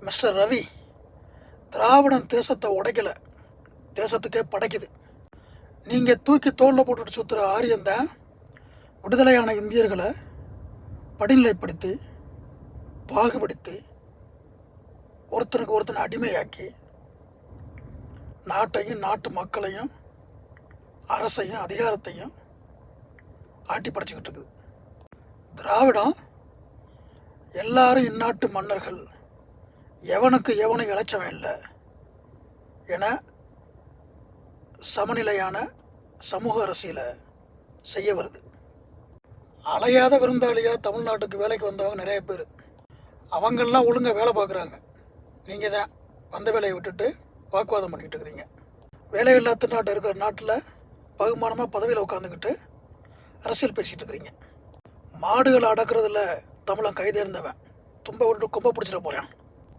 Mister Ravi, திராவிடம் தேசத்தை உடைக்கலை, தேசத்துக்கே படைக்குது. நீங்கள் தூக்கி தோளில் போட்டுட்டு சுற்றுற ஆரியந்தான் விடுதலையான இந்தியர்களை படிநிலைப்படுத்தி பாகுபடுத்தி ஒருத்தனுக்கு ஒருத்தனை அடிமையாக்கி நாட்டையும் நாட்டு மக்களையும் அரசையும் அதிகாரத்தையும் ஆட்டி படைச்சிக்கிட்டு இருக்குது. திராவிடம் எல்லாரும் இந்நாட்டு மன்னர்கள், எவனுக்கு எவனும் இளைச்சவன் இல்லை என சமநிலையான சமூக அரசியலை செய்ய வருது. அலையாத விருந்தாளியாக தமிழ்நாட்டுக்கு வேலைக்கு வந்தவங்க நிறைய பேர். அவங்கெல்லாம் ஒழுங்காக வேலை பார்க்குறாங்க. நீங்கள் தான் வந்த வேலையை விட்டுட்டு வாக்குவாதம் பண்ணிக்கிட்டு இருக்கிறீங்க. வேலையில்லா திண்டாட்டம் இருக்கிற நாட்டில் பகுமானமாக பதவியில் உட்காந்துக்கிட்டு அரசியல் பேசிகிட்டு இருக்கிறீங்க. மாடுகளை அடக்கிறதுல தமிழன் கைதேர்ந்தவன் தும்ப விட்டு கொம்ப பிடிச்சிட போகிறான்.